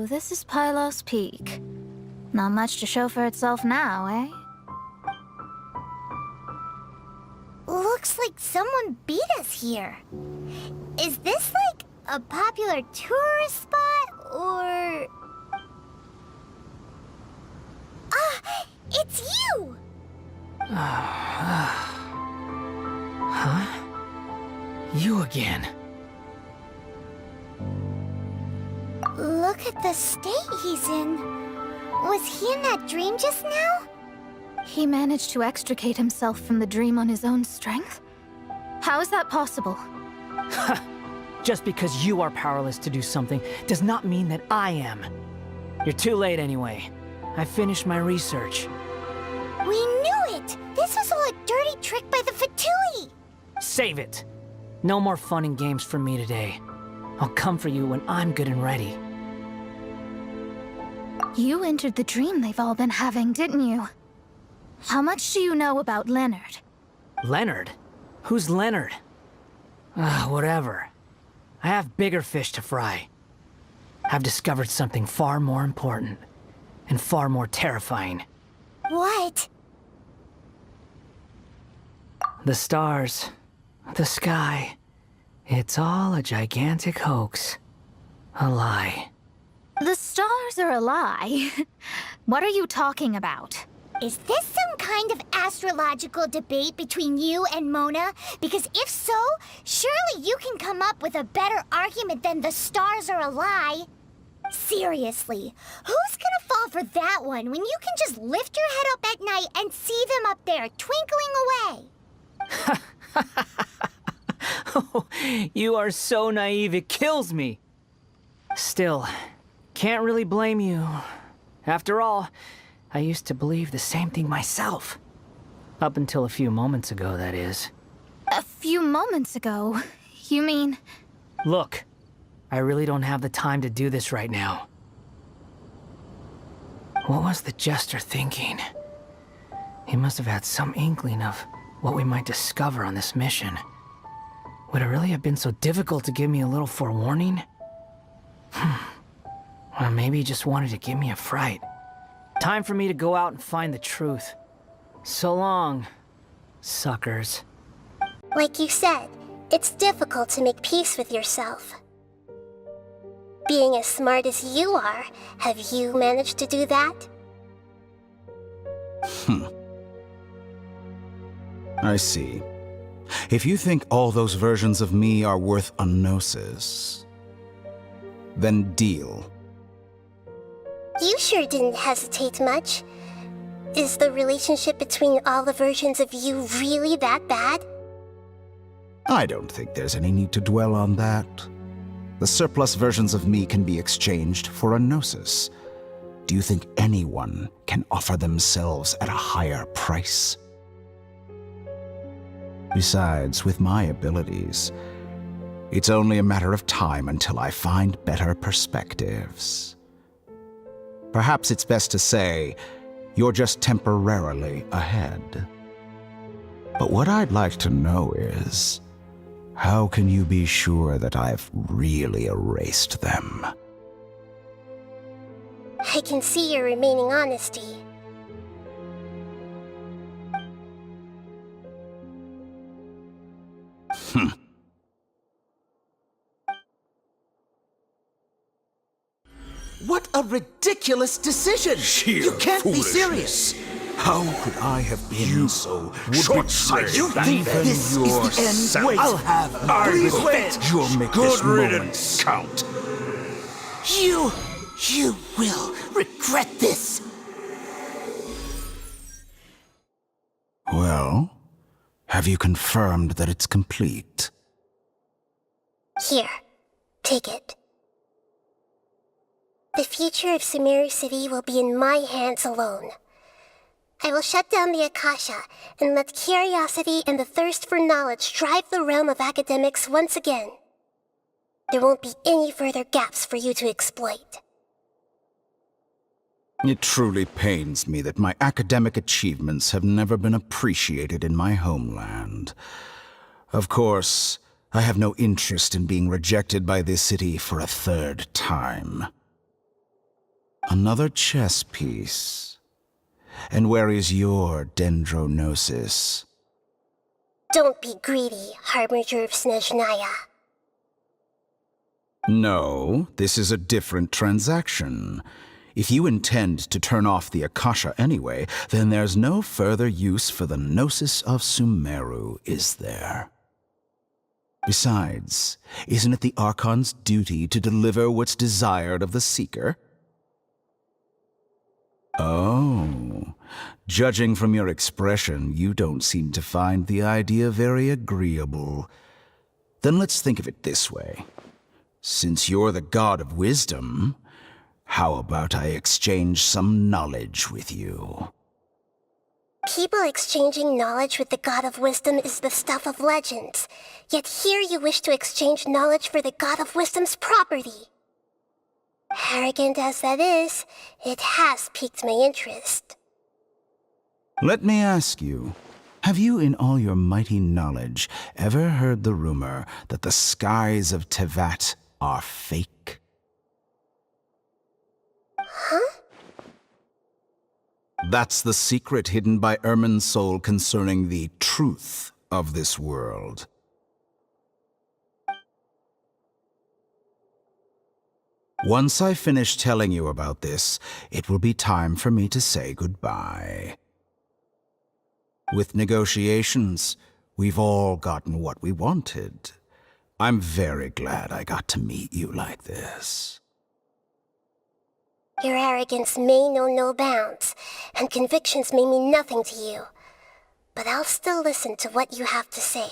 So, this is Pylos Peak. Not much to show for itself now, eh? Looks like someone beat us here. Is this like a popular tourist spot, or... Ah! It's you! Huh? You again. Look at the state he's in. Was he in that dream just now? He managed to extricate himself from the dream on his own strength? How is that possible? Just because you are powerless to do something does not mean that I am. You're too late anyway. I finished my research. We knew it! This was all a dirty trick by the Fatui! Save it! No more fun and games for me today. I'll come for you when I'm good and ready. You entered the dream they've all been having, didn't you? How much do you know about Leonard? Leonard? Who's Leonard? Whatever. I have bigger fish to fry. I've discovered something far more important and far more terrifying. What? The stars, the sky, it's all a gigantic hoax. A lie. The stars are a lie. What are you talking about? Is this some kind of astrological debate between you and Mona? Because if so, surely you can come up with a better argument than the stars are a lie. Seriously, who's gonna fall for that one when you can just lift your head up at night and see them up there twinkling away? Oh, you are so naive, it kills me. Still, can't really blame you. After all, I used to believe the same thing myself. Up until a few moments ago, that is. A few moments ago? You mean... Look, I really don't have the time to do this right now. What was the Jester thinking? He must have had some inkling of what we might discover on this mission. Would it really have been so difficult to give me a little forewarning? Or maybe he just wanted to give me a fright. Time for me to go out and find the truth. So long, suckers. Like you said, it's difficult to make peace with yourself. Being as smart as you are, have you managed to do that? I see. If you think all those versions of me are worth a gnosis, then deal. You sure didn't hesitate much. Is the relationship between all the versions of you really that bad? I don't think there's any need to dwell on that. The surplus versions of me can be exchanged for a gnosis. Do you think anyone can offer themselves at a higher price? Besides, with my abilities, it's only a matter of time until I find better perspectives. Perhaps it's best to say, you're just temporarily ahead. But what I'd like to know is, how can you be sure that I've really erased them? I can see your remaining honesty. What a ridiculous decision! Sheer You can't be foolishness. serious! How could I have been so short-sighted? You think this is the end? Wait, I'll have Please Please wait! wait! You'll make Good this moment riddance. count. You will regret this! Well, have you confirmed that it's complete? Here, take it. The future of Sumeru City will be in my hands alone. I will shut down the Akasha and let curiosity and the thirst for knowledge drive the realm of academics once again. There won't be any further gaps for you to exploit. It truly pains me that my academic achievements have never been appreciated in my homeland. Of course, I have no interest in being rejected by this city for a third time. Another chess piece. And where is your dendronosis? Don't be greedy, Harbinger of Snezhnaya. No, this is a different transaction. If you intend to turn off the Akasha anyway, then there's no further use for the Gnosis of Sumeru, is there? Besides, isn't it the Archon's duty to deliver what's desired of the Seeker? Oh, judging from your expression, you don't seem to find the idea very agreeable. Then let's think of it this way. Since you're the god of wisdom, how about I exchange some knowledge with you? People exchanging knowledge with the god of wisdom is the stuff of legends. Yet here you wish to exchange knowledge for the god of wisdom's property. Arrogant as that is, it has piqued my interest. Let me ask you, have you in all your mighty knowledge ever heard the rumor that the skies of Tevat are fake? Huh? That's the secret hidden by Irminsul concerning the truth of this world. Once I finish telling you about this, it will be time for me to say goodbye. With negotiations, we've all gotten what we wanted. I'm very glad I got to meet you like this. Your arrogance may know no bounds, and convictions may mean nothing to you. But I'll still listen to what you have to say.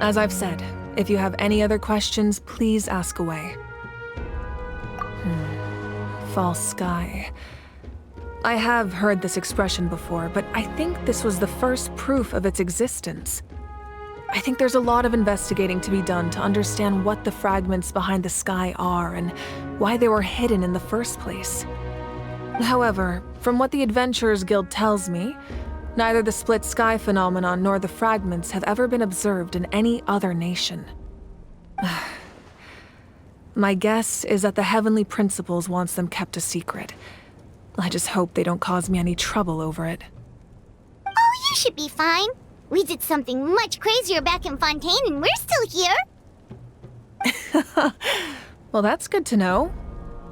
As I've said, if you have any other questions, please ask away. False sky. I have heard this expression before, but I think this was the first proof of its existence. I think there's a lot of investigating to be done to understand what the fragments behind the sky are and why they were hidden in the first place. However, from what the Adventurers Guild tells me, neither the split sky phenomenon nor the fragments have ever been observed in any other nation. My guess is that the Heavenly Principles wants them kept a secret. I just hope they don't cause me any trouble over it. Oh, you should be fine. We did something much crazier back in Fontaine and we're still here. Well, that's good to know.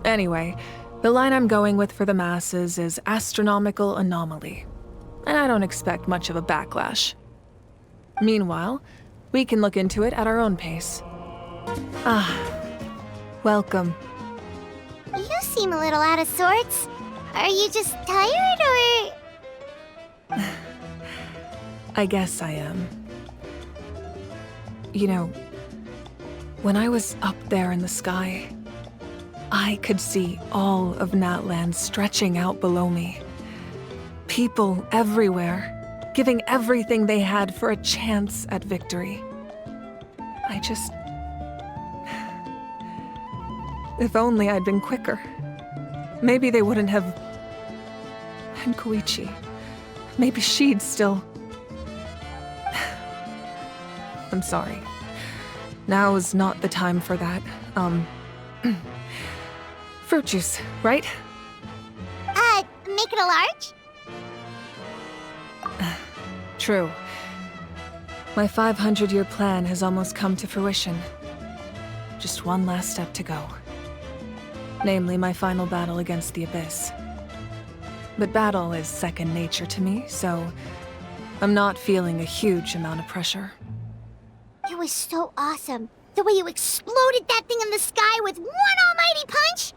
Anyway, the line I'm going with for the masses is astronomical anomaly. And I don't expect much of a backlash. Meanwhile, we can look into it at our own pace. Welcome. You seem a little out of sorts. Are you just tired, or...? I guess I am. You know, when I was up there in the sky, I could see all of Natlan stretching out below me. People everywhere, giving everything they had for a chance at victory. I just... If only I'd been quicker. Maybe they wouldn't have... And Koichi. Maybe she'd still... I'm sorry. Now is not the time for that. Fruit juice, right? Make it a large? True. My 500-year plan has almost come to fruition. Just one last step to go. Namely, my final battle against the Abyss. But battle is second nature to me, so I'm not feeling a huge amount of pressure. It was so awesome. The way you exploded that thing in the sky with one almighty punch.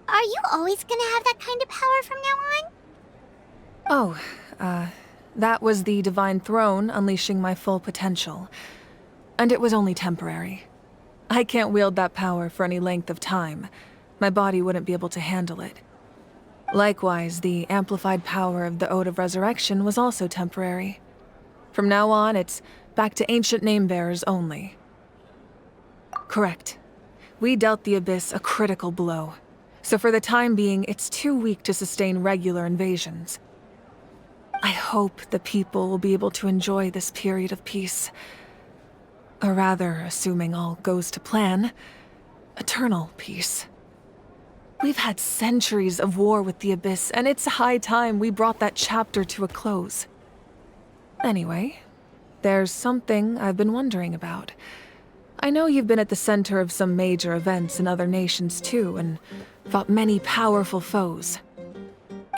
Are you always gonna have that kind of power from now on? Oh, that was the Divine Throne unleashing my full potential. And it was only temporary. I can't wield that power for any length of time. My body wouldn't be able to handle it. Likewise, the amplified power of the Ode of Resurrection was also temporary. From now on, it's back to ancient name-bearers only. Correct. We dealt the Abyss a critical blow. So for the time being, it's too weak to sustain regular invasions. I hope the people will be able to enjoy this period of peace. Or rather, assuming all goes to plan, eternal peace. We've had centuries of war with the Abyss, and it's high time we brought that chapter to a close. Anyway, there's something I've been wondering about. I know you've been at the center of some major events in other nations too, and fought many powerful foes.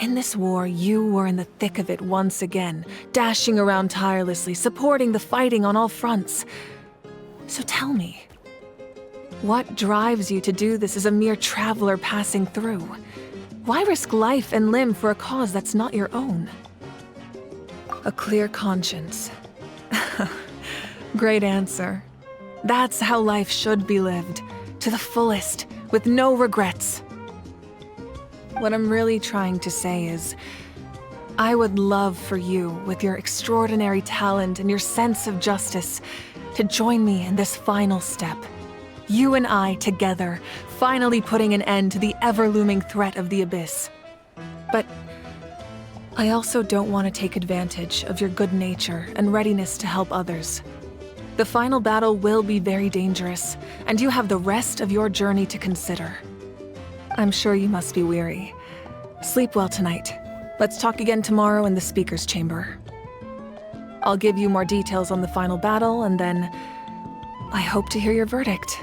In this war, you were in the thick of it once again, dashing around tirelessly, supporting the fighting on all fronts. So tell me, what drives you to do this as a mere traveler passing through? Why risk life and limb for a cause that's not your own? A clear conscience. Great answer. That's how life should be lived, to the fullest, with no regrets. What I'm really trying to say is, I would love for you, with your extraordinary talent and your sense of justice, to join me in this final step. You and I together, finally putting an end to the ever-looming threat of the Abyss. But I also don't want to take advantage of your good nature and readiness to help others. The final battle will be very dangerous, and you have the rest of your journey to consider. I'm sure you must be weary. Sleep well tonight. Let's talk again tomorrow in the speaker's chamber. I'll give you more details on the final battle, and then I hope to hear your verdict.